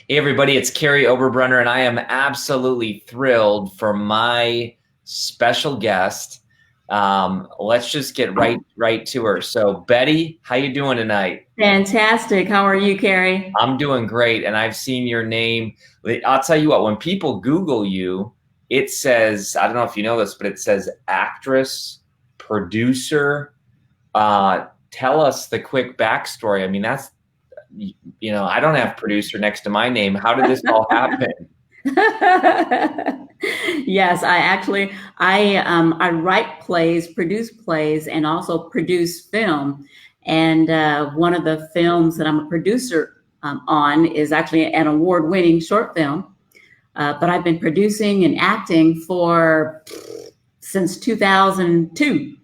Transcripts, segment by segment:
Hey everybody, it's Kary Oberbrunner, and I am absolutely thrilled for my special guest. Let's just get right to her. So, Betty, how you doing tonight? Fantastic. How are you, Kary? I'm doing great, and I've seen your name. I'll tell you what, when people Google you, it says, I don't know if you know this, but it says actress, producer. Tell us the quick backstory. I mean, I don't have producer next to my name. How did this all happen? Yes, I write plays, produce plays, and also produce film. And one of the films that I'm a producer on is actually an award-winning short film. But I've been producing and acting since 2002,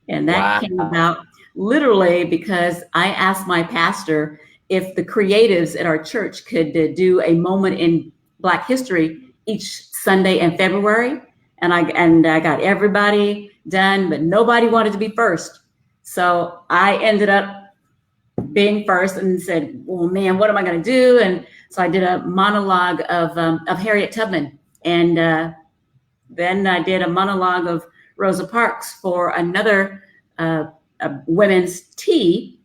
and that came Wow. about literally because I asked my pastor if the creatives at our church could do a moment in Black history each Sunday in February. And I got everybody done, but nobody wanted to be first. So I ended up being first and said, well, man, what am I going to do? And so I did a monologue of Harriet Tubman. And then I did a monologue of Rosa Parks for another women's tea.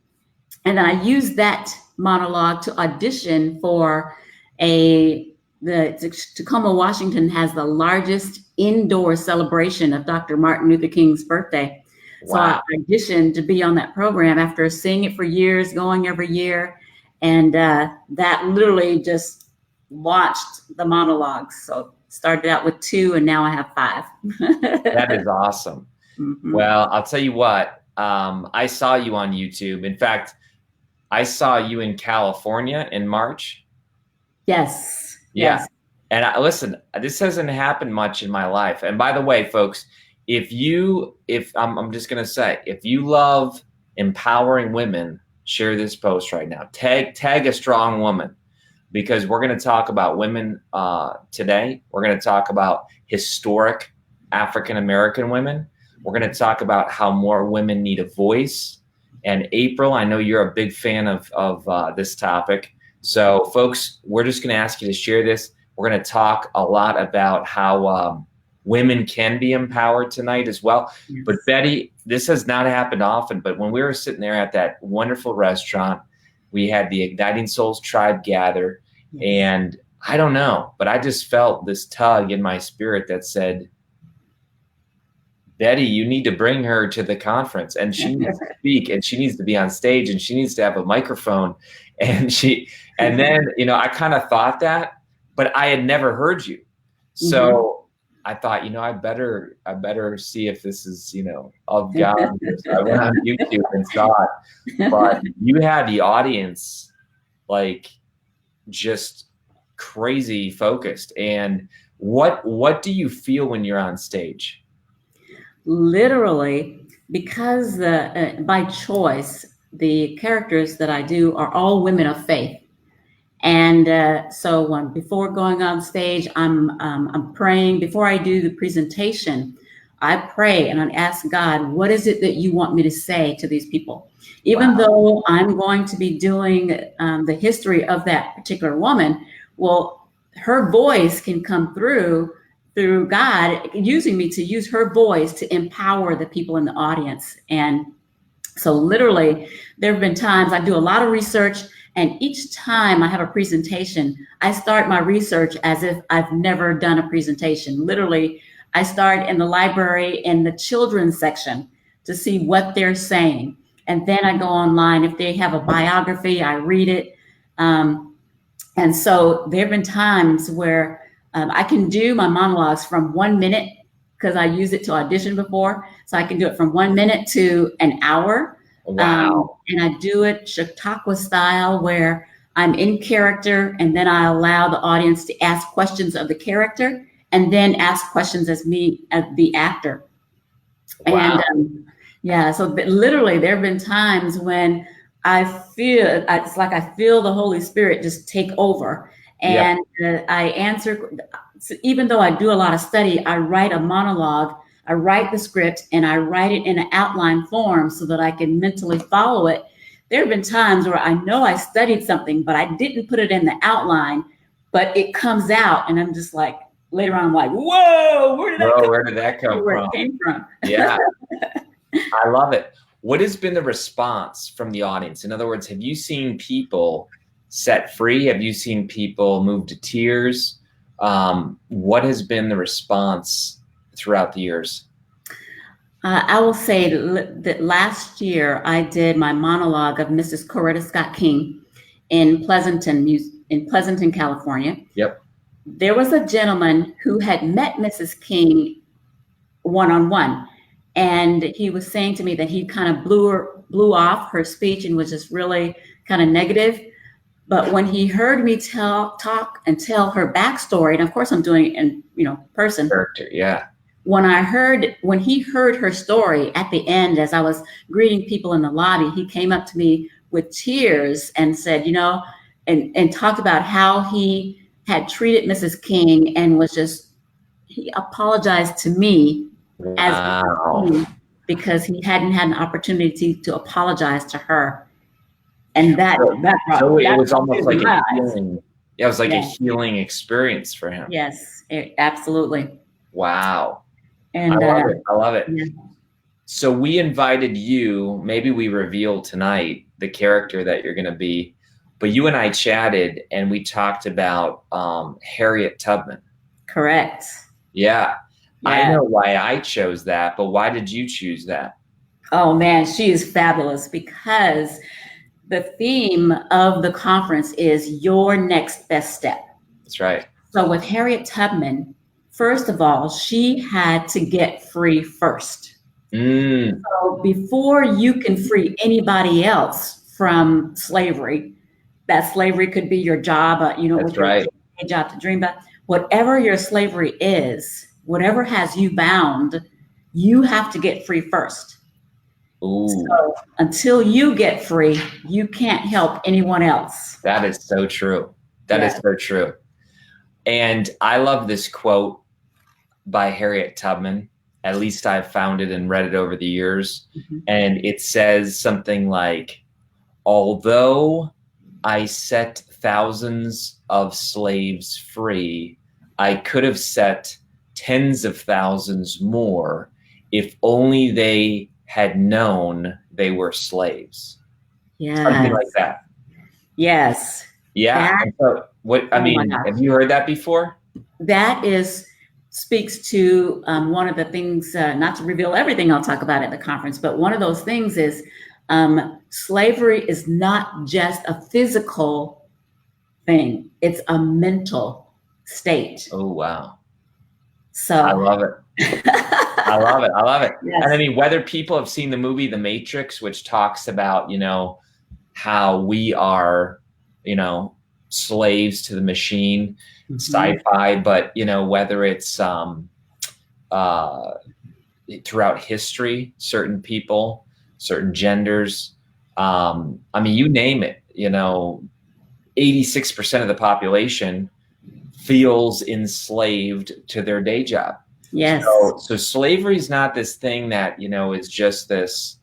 And then I used that monologue to audition for Tacoma, Washington has the largest indoor celebration of Dr. Martin Luther King's birthday. So I auditioned to be on that program after seeing it for years, going every year. And that literally just launched the monologues. So started out with 2 and now I have 5. That is awesome. Mm-hmm. Well, I'll tell you what, I saw you on YouTube. In fact, I saw you in California in March. Yes. Yeah. Yes. And listen, this hasn't happened much in my life. And by the way, folks, I'm just going to say, if you love empowering women, share this post right now. Tag a strong woman, because we're going to talk about women today. We're going to talk about historic African-American women. We're going to talk about how more women need a voice. And April, I know you're a big fan of this topic. So folks, we're just going to ask you to share this. We're going to talk a lot about how women can be empowered tonight as well. Yes. But Betty, this has not happened often, but when we were sitting there at that wonderful restaurant, we had the Igniting Souls tribe gather. Yes. And I don't know, but I just felt this tug in my spirit that said, Betty, you need to bring her to the conference, and she needs to speak, and she needs to be on stage, and she needs to have a microphone. And then, I kind of thought that, but I had never heard you. So I thought, I better see if this is, of God. So I went on YouTube and saw it, but you had the audience like just crazy focused. And what do you feel when you're on stage? Literally, because by choice, the characters that I do are all women of faith. And so before going on stage, I'm praying. Before I do the presentation, I pray and I ask God, what is it that you want me to say to these people? Even though I'm going to be doing the history of that particular woman, well, her voice can come through God using me to use her voice to empower the people in the audience. And so literally, there have been times I do a lot of research, and each time I have a presentation, I start my research as if I've never done a presentation. Literally, I start in the library in the children's section to see what they're saying. And then I go online. If they have a biography, I read it. And so there have been times where I can do my monologues from 1 minute, because I used it to audition before. So I can do it from 1 minute to an hour. Wow. And I do it Chautauqua style, where I'm in character, and then I allow the audience to ask questions of the character, and then ask questions as me, as the actor. Wow. And so literally there have been times when it's like I feel the Holy Spirit just take over. And I answer, even though I do a lot of study, I write a monologue, I write the script, and I write it in an outline form so that I can mentally follow it. There have been times where I know I studied something, but I didn't put it in the outline. but it comes out, and I'm just like, later on, I'm like, whoa, where did that come where from? it came from? Yeah, I love it. What has been the response from the audience? In other words, have you seen people set free? Have you seen people move to tears? What has been the response throughout the years? I will say that last year I did my monologue of Mrs. Coretta Scott King in Pleasanton, California. Yep. There was a gentleman who had met Mrs. King one-on-one, and he was saying to me that he kind of blew off her speech and was just really kind of negative. But when he heard me talk and tell her backstory, and of course I'm doing it in person. Character, yeah. When he heard her story at the end, as I was greeting people in the lobby, he came up to me with tears and said, and talked about how he had treated Mrs. King, and he apologized to me as because he hadn't had an opportunity to apologize to her. And it was almost like a healing. Yeah, it was like a healing experience for him. Yes, absolutely. Wow. And I love it. Yeah. So we invited you, maybe we reveal tonight the character that you're going to be, but you and I chatted and we talked about Harriet Tubman. Correct. Yeah. I know why I chose that, but why did you choose that? Oh man, she is fabulous because the theme of the conference is your next best step. That's right. So with Harriet Tubman, first of all, she had to get free first. So before you can free anybody else from slavery, that slavery could be your job, That's right. Your job to dream about. Whatever your slavery is, whatever has you bound, you have to get free first. Ooh. So until you get free, you can't help anyone else. That is so true. That is so true. And I love this quote by Harriet Tubman. At least I've found it and read it over the years. Mm-hmm. And it says something like, although I set thousands of slaves free, I could have set tens of thousands more if only they had known they were slaves. Yeah. Something like that. Yes. Yeah. So have you heard that before? That speaks to one of the things, not to reveal everything I'll talk about at the conference, but one of those things is slavery is not just a physical thing. It's a mental state. Oh, wow. So I love it. I love it. I love it. Yes. And I mean, whether people have seen the movie The Matrix, which talks about, how we are, slaves to the machine, mm-hmm. sci-fi, but, whether it's throughout history, certain people, certain genders, you name it, 86% of the population feels enslaved to their day job. Yes. So slavery is not this thing that, is just this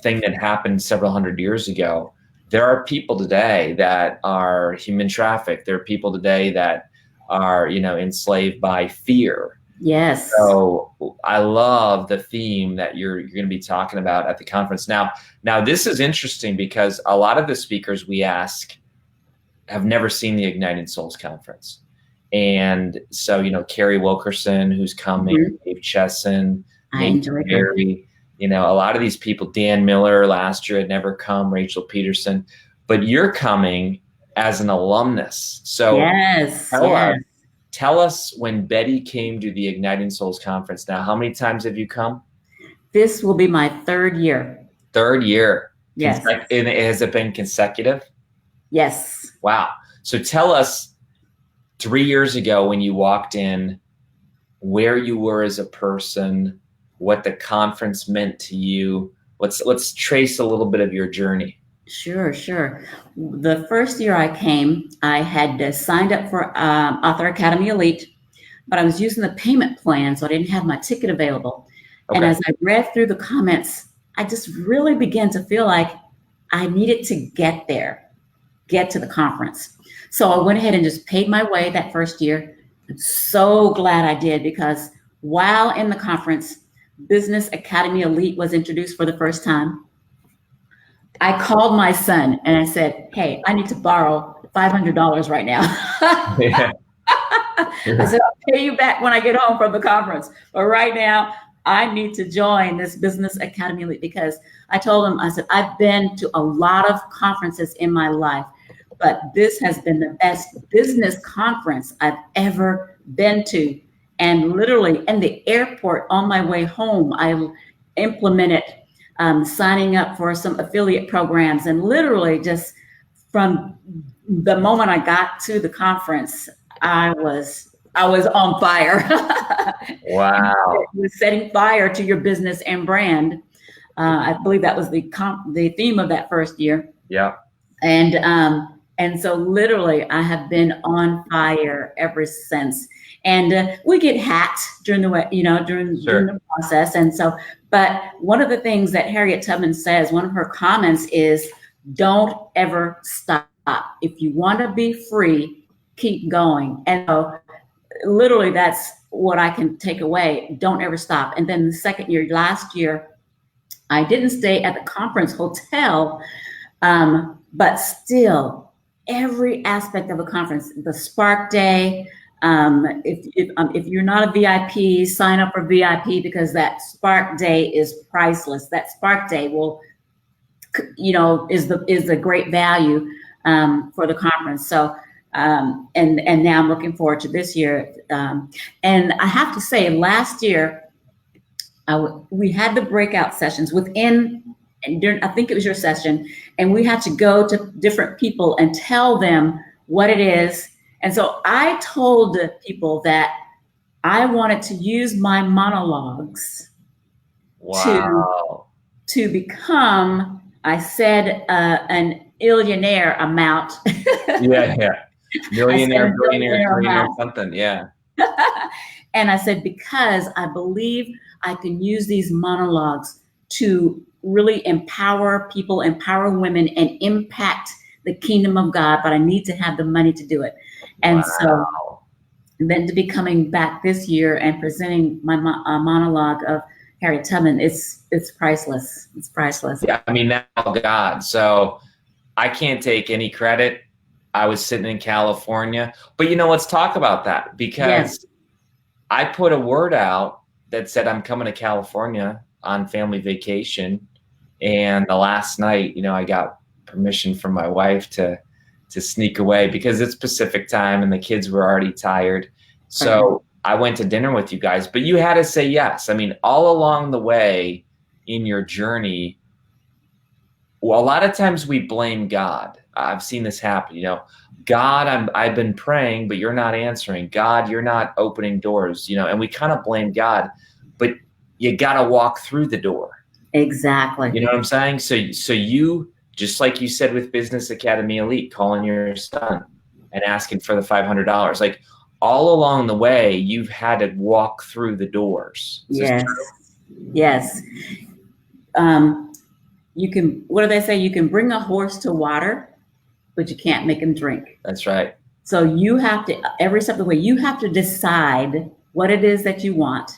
thing that happened several hundred years ago. There are people today that are human trafficked. There are people today that are, enslaved by fear. Yes. So I love the theme that you're going to be talking about at the conference. Now this is interesting because a lot of the speakers we ask have never seen the Ignited Souls Conference. And so, Kary Wilkerson, who's coming, mm-hmm. Dave Chesson, Kary, a lot of these people, Dan Miller last year had never come, Rachel Peterson, but you're coming as an alumnus. So tell us when Betty came to the Igniting Souls Conference. Now, how many times have you come? This will be my third year. Third year. Yes. Has it been consecutive? Yes. Wow. So tell us 3 years ago when you walked in, where you were as a person, what the conference meant to you. Let's trace a little bit of your journey. Sure. The first year I came, I had signed up for Author Academy Elite, but I was using the payment plan, so I didn't have my ticket available. Okay. And as I read through the comments, I just really began to feel like I needed to get to the conference. So I went ahead and just paid my way that first year. I'm so glad I did, because while in the conference, Business Academy Elite was introduced for the first time. I called my son and I said, hey, I need to borrow $500 right now. Yeah. I said, I'll pay you back when I get home from the conference. But right now, I need to join this Business Academy Elite, because I told him, I said, I've been to a lot of conferences in my life, but this has been the best business conference I've ever been to. And literally in the airport on my way home, I implemented signing up for some affiliate programs. And literally just from the moment I got to the conference, I was on fire. Wow. It was setting fire to your business and brand. I believe that was the theme of that first year. Yeah. And so literally I have been on fire ever since. And we get hacked during the during the process. And so, but one of the things that Harriet Tubman says, one of her comments is, don't ever stop. If you want to be free, keep going. And so literally that's what I can take away. Don't ever stop. And then the second year, last year, I didn't stay at the conference hotel, but still every aspect of the conference, the Spark Day, if you're not a VIP, sign up for VIP, because that Spark Day is priceless. That Spark Day will, is the great value for the conference. So, and now I'm looking forward to this year. And I have to say, last year, we had the breakout sessions I think it was your session, and we had to go to different people and tell them what it is. And so I told people that I wanted to use my monologues to become, I said, an millionaire amount. Yeah. Millionaire, billionaire, something. Yeah. And I said, because I believe I can use these monologues to really empower people, empower women, and impact the kingdom of God, but I need to have the money to do it. And so then to be coming back this year and presenting my monologue of Harriet Tubman, it's priceless. It's priceless. Yeah, I mean, now God. So I can't take any credit. I was sitting in California, but let's talk about that, because I put a word out that said I'm coming to California on family vacation. And the last night, I got permission from my wife to sneak away, because it's Pacific time and the kids were already tired. So I went to dinner with you guys, but you had to say yes. I mean, all along the way in your journey, well, a lot of times we blame God. I've seen this happen, God, I've been praying, but you're not answering. God, you're not opening doors, and we kind of blame God, but you got to walk through the door. Exactly. You know what I'm saying? So you, just like you said with Business Academy Elite, calling your son and asking for the $500, like all along the way, you've had to walk through the doors. Yes. You can, what do they say? You can bring a horse to water, but you can't make him drink. That's right. So you have to, every step of the way, you have to decide what it is that you want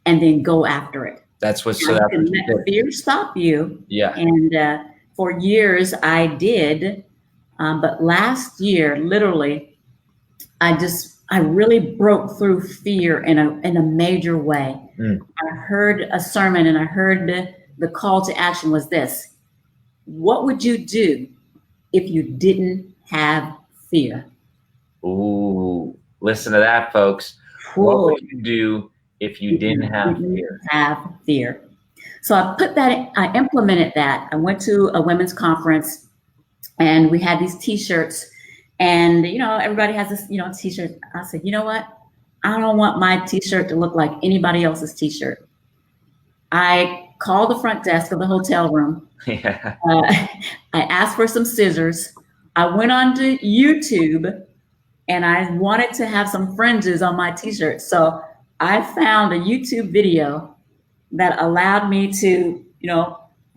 and then go after it. That's what's so can let fear stop you. Yeah. And for years I did, but last year, literally, I really broke through fear in a major way. I heard a sermon and I heard the call to action was this: what would you do if you didn't have fear? Ooh, listen to that, folks. What would you do if you didn't have fear? So I implemented that. I went to a women's conference and we had these t-shirts, and everybody has this, t-shirt. I said, you know what? I don't want my t-shirt to look like anybody else's t-shirt. I called the front desk of the hotel room. Yeah. I asked for some scissors. I went on to YouTube and I wanted to have some fringes on my t-shirt. So I found a YouTube video that allowed me to,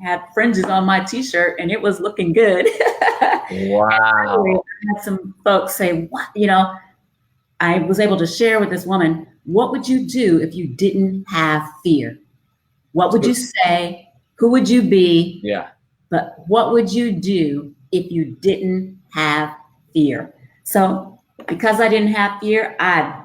have fringes on my t-shirt, and it was looking good. Wow. had some folks say, what, you know, I was able to share with this woman, what would you do if you didn't have fear? What would you say? Who would you be? Yeah. But what would you do if you didn't have fear? So because I didn't have fear, I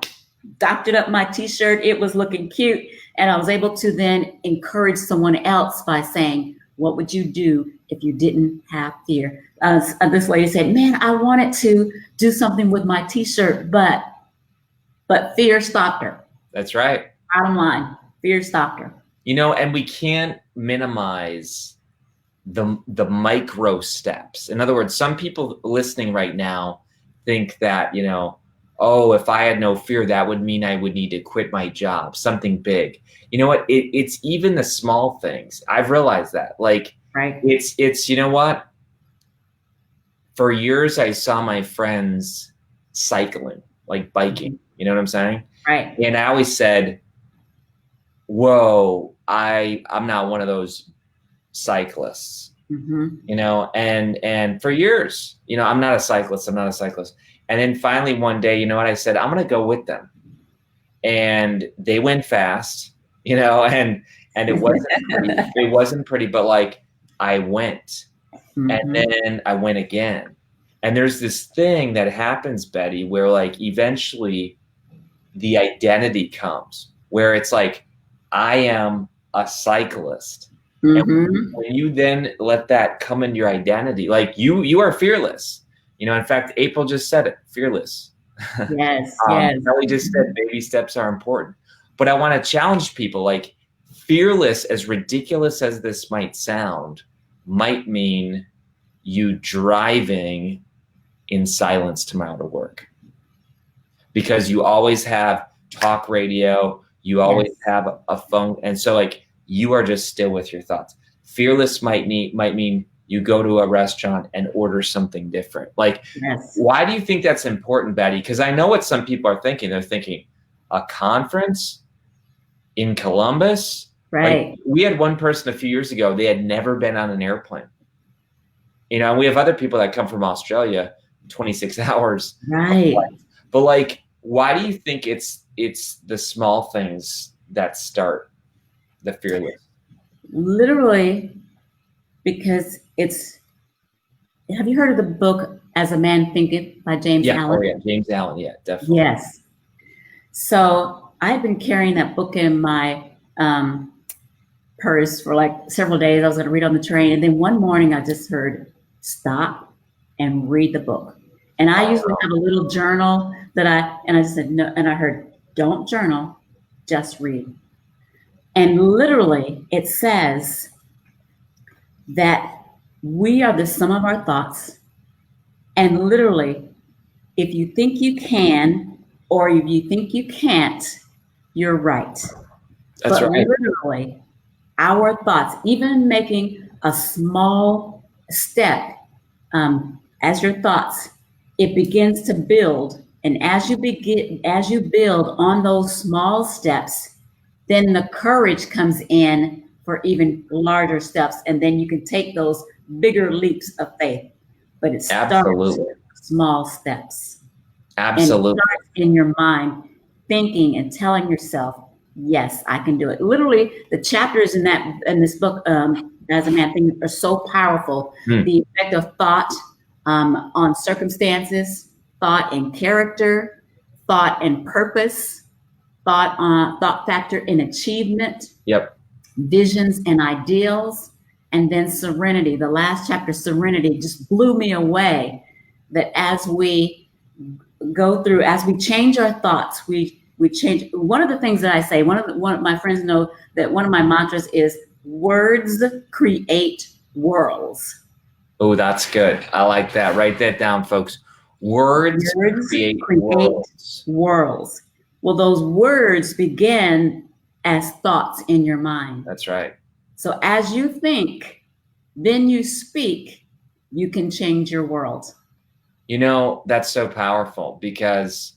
doctored up my t-shirt. It was looking cute. And I was able to then encourage someone else by saying, what would you do if you didn't have fear? This lady said, man, I wanted to do something with my t-shirt, but fear stopped her. That's right. Bottom line, fear stopped her. You know, and we can't minimize the micro steps. In other words, some people listening right now think that, you know, oh, if I had no fear, that would mean I would need to quit my job, something big. You know what? It's even the small things. I've realized that. Like, right. It's you know what? For years, I saw my friends cycling, like biking. You know what I'm saying? Right. And I always said, whoa, I'm not one of those cyclists. You know, and for years, you know, I'm not a cyclist. And then finally one day, you know what I said? I'm going to go with them. And they went fast, you know, and it wasn't pretty, but like I went and then I went again. And there's this thing that happens, Betty, where like eventually the identity comes where it's like, I am a cyclist. And when you then let that come into your identity, like you are fearless. You know, in fact, April just said it, fearless. Yes, yes. Kelly just said baby steps are important. But I want to challenge people, like fearless, as ridiculous as this might sound, might mean you driving in silence tomorrow to work. Because you always have talk radio, you always have a phone. And so like you are just still with your thoughts. Fearless might mean you go to a restaurant and order something different. Like, why do you think that's important, Betty? Because I know what some people are thinking. They're thinking, a conference in Columbus? Right. Like, we had one person a few years ago, they had never been on an airplane. You know, we have other people that come from Australia, 26 hours. Right. But like, why do you think it's the small things that start the fearless? Literally, because it's, have you heard of the book As a Man Thinketh by James Allen? Oh yeah, James Allen, yeah, definitely. Yes. So I've been carrying that book in my purse for like several days. I was going to read on the train. And then one morning I just heard, stop and read the book. And I usually have a little journal that I just said, no. And I heard, don't journal, just read. And literally it says that we are the sum of our thoughts. And literally, if you think you can, or if you think you can't, you're right. That's but right. Literally, our thoughts, even making a small step as your thoughts, it begins to build. And as you build on those small steps, then the courage comes in for even larger steps. And then you can take those bigger leaps of faith. But it starts with small steps. Absolutely. And it starts in your mind, thinking and telling yourself, yes, I can do it. Literally, the chapters in this book, As a Man Thinketh, are so powerful. The effect of thought on circumstances, thought and character, thought and purpose, thought factor in achievement, visions and ideals, and then serenity. The last chapter, serenity, just blew me away. That as we go through, as we change our thoughts, we change. One of the things that I say, one of my friends know that one of my mantras is words create worlds. Oh, that's good. I like that. Write that down, folks. Words create worlds. Well, those words begin as thoughts in your mind. That's right. So as you think, then you speak, you can change your world. You know, that's so powerful because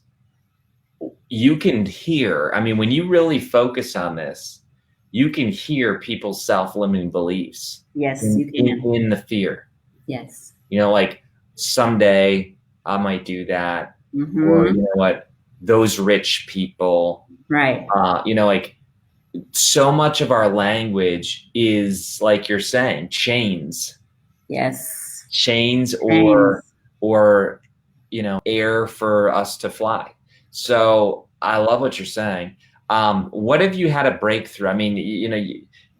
you can hear, I mean, when you really focus on this, you can hear people's self-limiting beliefs. Yes, you can. In the fear. Yes. You know, like someday I might do that. Or, Mm-hmm. you know what, those rich people, Right. like so much of our language is like you're saying, chains, Yes. chains Thanks. or, air for us to fly. So I love what you're saying. What have you had a breakthrough? I mean,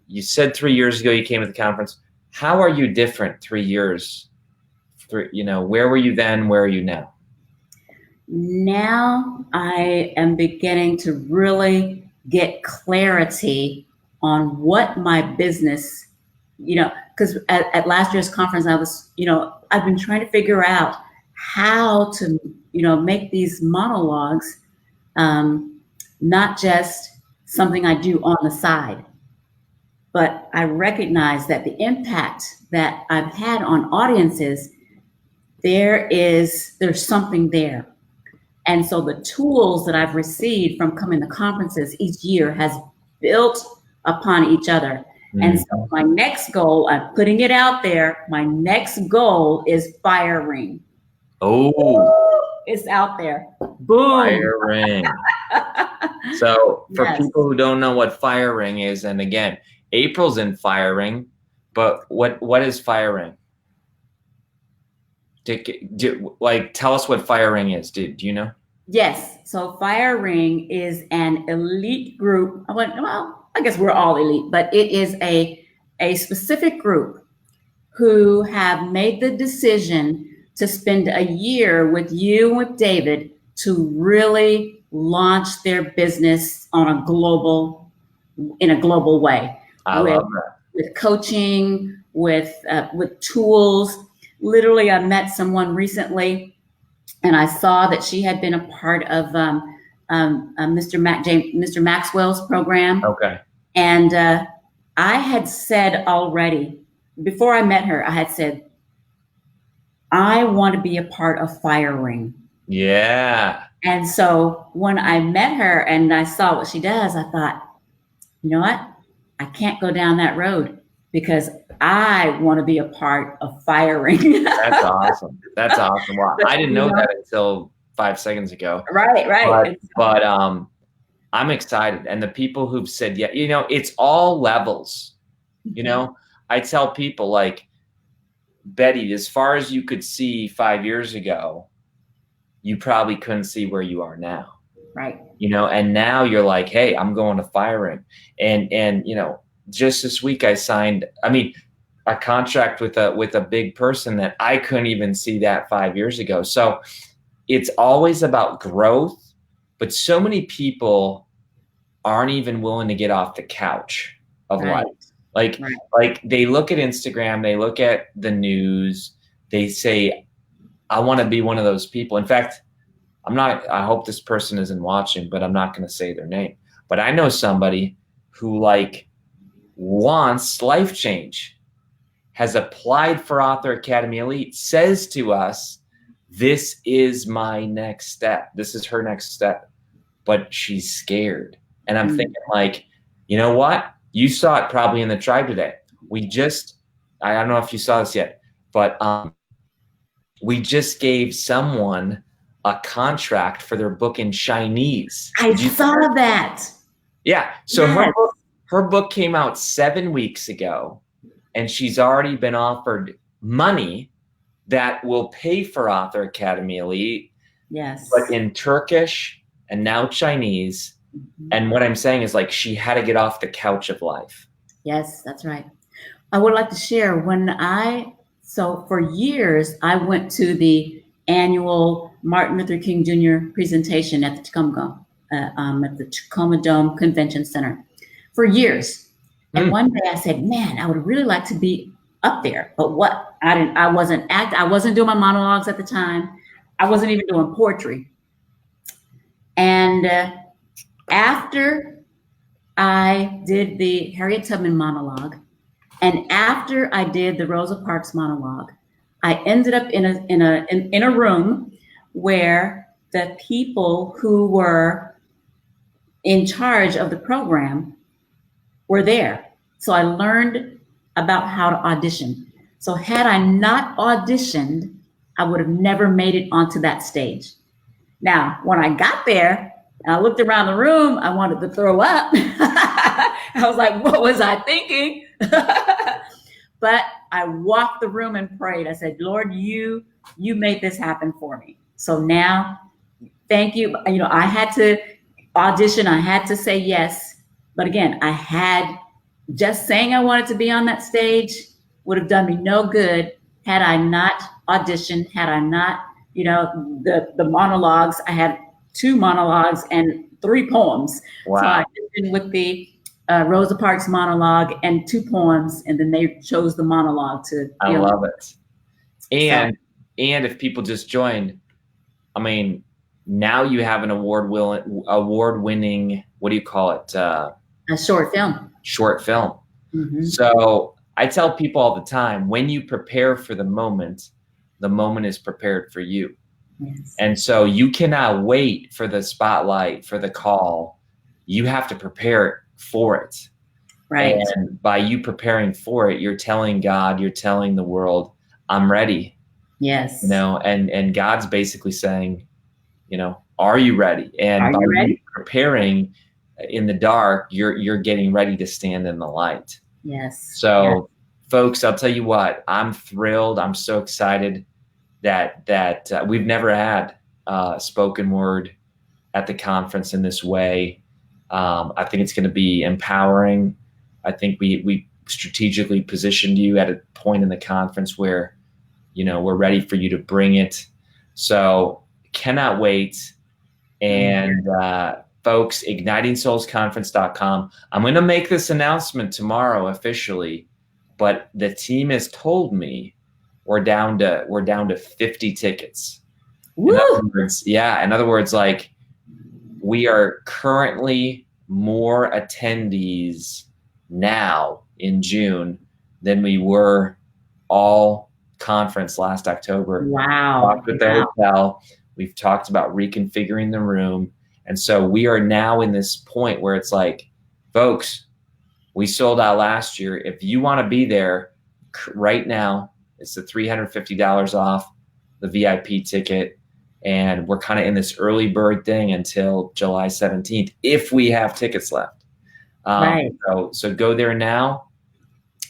you said 3 years ago you came to the conference. How are you different 3 years? Where were you then? Where are you now? Now I am beginning to really get clarity on what my business, because at last year's conference, I was, I've been trying to figure out how to, make these monologues not just something I do on the side, but I recognize that the impact that I've had on audiences, there's something there. And so the tools that I've received from coming to conferences each year has built upon each other. And so Mhm. my next goal, I'm putting it out there, my next goal is firing. Oh, It's out there. Boom. fire ring. So for Yes. people who don't know what fire ring is, and again, April's in fire ring, but what is fire ring? Tell us what fire ring is. Do you know? Yes. So Fire Ring is an elite group. Well, I guess we're all elite, but it is a specific group who have made the decision to spend a year with you and with David to really launch their business in a global way I with love that. with coaching, with tools. Literally, I met someone recently, and I saw that she had been a part of Mr. Maxwell's program, Okay. and I had said already before I met her, I had said, I want to be a part of Fire Ring. Yeah. And so when I met her and I saw what she does, I thought, you know what? I can't go down that road because I want to be a part of Fire Ring. That's awesome. That's awesome. Well, But, I didn't know that until 5 seconds ago. right, But right. but I'm excited. And the people who've said, yeah, it's all levels. I tell people like, Betty, as far as you could see 5 years ago, you probably couldn't see where you are now. Right. And now you're like, hey, I'm going to Fire Ring. And just this week I signed, a contract with a big person that I couldn't even see that 5 years ago. So it's always about growth, but so many people aren't even willing to get off the couch of Right. life. Like they look at Instagram, they look at the news, they say, I want to be one of those people. In fact, I hope this person isn't watching, but I'm not going to say their name. But I know somebody who wants life change, has applied for Author Academy Elite, says to us, this is my next step. This is her next step. But she's scared. And I'm thinking you know what? You saw it probably in the tribe today. I don't know if you saw this yet, but we just gave someone a contract for their book in Chinese. I saw that. Yeah. So Yes. her book came out 7 weeks ago, and she's already been offered money that will pay for Author Academy Elite. Yes. But in Turkish and now Chinese. Mm-hmm. And what I'm saying is she had to get off the couch of life. Yes, that's right. I would like to share so for years, I went to the annual Martin Luther King Jr. presentation at the Tacoma Dome Convention Center for years. And one day I said, man, I would really like to be up there. But I wasn't doing my monologues at the time. I wasn't even doing poetry. And after I did the Harriet Tubman monologue, and after I did the Rosa Parks monologue, I ended up in a room where the people who were in charge of the program were there. So I learned about how to audition. So had I not auditioned, I would have never made it onto that stage. Now, when I got there and I looked around the room, I wanted to throw up. I was like, what was I thinking? But I walked the room and prayed. I said, Lord, you made this happen for me. So now, thank you. You know, I had to audition. I had to say yes. But again, I had just saying I wanted to be on that stage would have done me no good had I not auditioned, had I not, you know, the monologues. I had 2 monologues and 3 poems. Wow. So I auditioned with the Rosa Parks monologue and 2 poems, and then they chose the monologue to. I love it. And if people just joined, I mean, now you have an award-winning, what do you call it? A short film. Short film. Mm-hmm. So I tell people all the time, when you prepare for the moment is prepared for you. Yes. And so you cannot wait for the spotlight, for the call. You have to prepare for it. Right. And by you preparing for it, you're telling God, you're telling the world, I'm ready. Yes. You know, and God's basically saying, you know, are you ready? And by you preparing in the dark, you're getting ready to stand in the light. Yes. So folks, I'll tell you what, I'm thrilled. I'm so excited that we've never had spoken word at the conference in this way. I think it's going to be empowering. I think we strategically positioned you at a point in the conference where, you know, we're ready for you to bring it. So cannot wait. And folks, ignitingsoulsconference.com. I'm going to make this announcement tomorrow officially, but the team has told me we're down to 50 tickets. Woo! In other words, like, we are currently more attendees now in June than we were all conference last October. Wow. Talked with the hotel. We've talked about reconfiguring the room. And so we are now in this point where it's like, folks, we sold out last year. If you want to be there right now, it's the $350 off the VIP ticket. And we're kind of in this early bird thing until July 17th, if we have tickets left. Right. So go there now.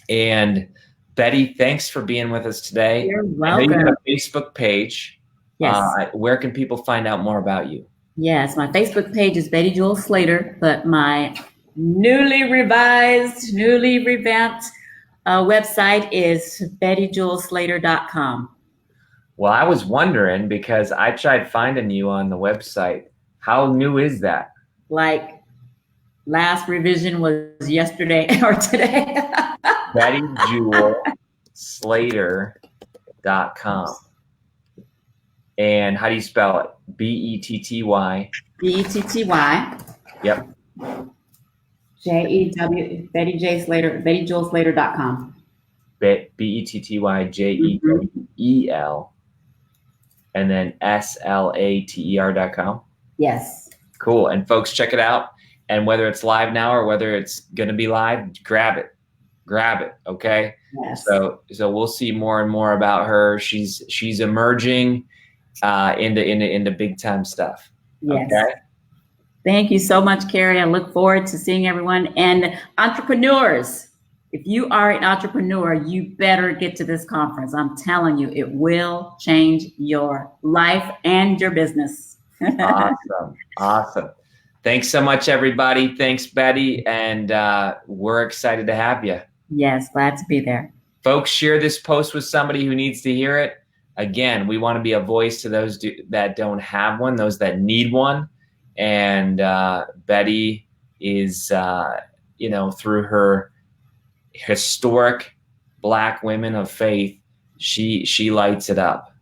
And Betty, thanks for being with us today. You're welcome. I know you have a Facebook page. Yes. Where can people find out more about you? Yes, my Facebook page is Betty Jewel Slater, but my newly revamped website is bettyjewelslater.com. Well, I was wondering, because I tried finding you on the website. How new is that? Like, last revision was yesterday or today. bettyjewelslater.com. And how do you spell it? B-E-T-T-Y. B-E-T-T-Y. Yep. J-E-W, Betty J. Slater, bettyjewelslater.com. B-E-T-T-Y-J-E-W-E-L. And then S-L-A-T-E-R.com. Yes. Cool. And folks, check it out. And whether it's live now or whether it's going to be live, grab it. Okay. Yes. So we'll see more and more about her. She's emerging into big time stuff. Yes. Okay. Thank you so much, Kary. I look forward to seeing everyone. And entrepreneurs, if you are an entrepreneur, you better get to this conference. I'm telling you, it will change your life and your business. Awesome. Thanks so much, everybody. Thanks, Betty. And we're excited to have you. Yes, glad to be there. Folks, share this post with somebody who needs to hear it. Again, we want to be a voice to those that don't have one, those that need one. And Betty is, through her historic Black women of faith, she lights it up.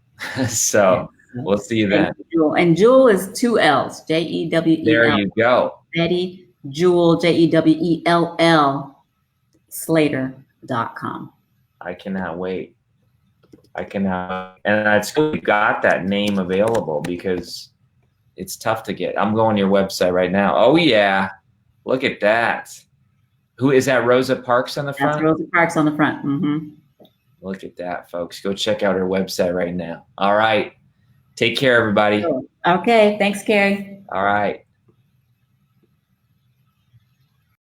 So we'll see you then. And Jewel is 2 L's, J-E-W-E-L. There you go. Betty Jewel, J-E-W-E-L-L, Slater.com. I cannot wait. And it's cool you got that name available, because it's tough to get. I'm going to your website right now. Oh yeah, look at that. Who is that? Rosa Parks on the front? That's Rosa Parks on the front. Mm-hmm. Look at that, folks. Go check out her website right now. All right. Take care, everybody. Okay. Thanks, Kary. All right.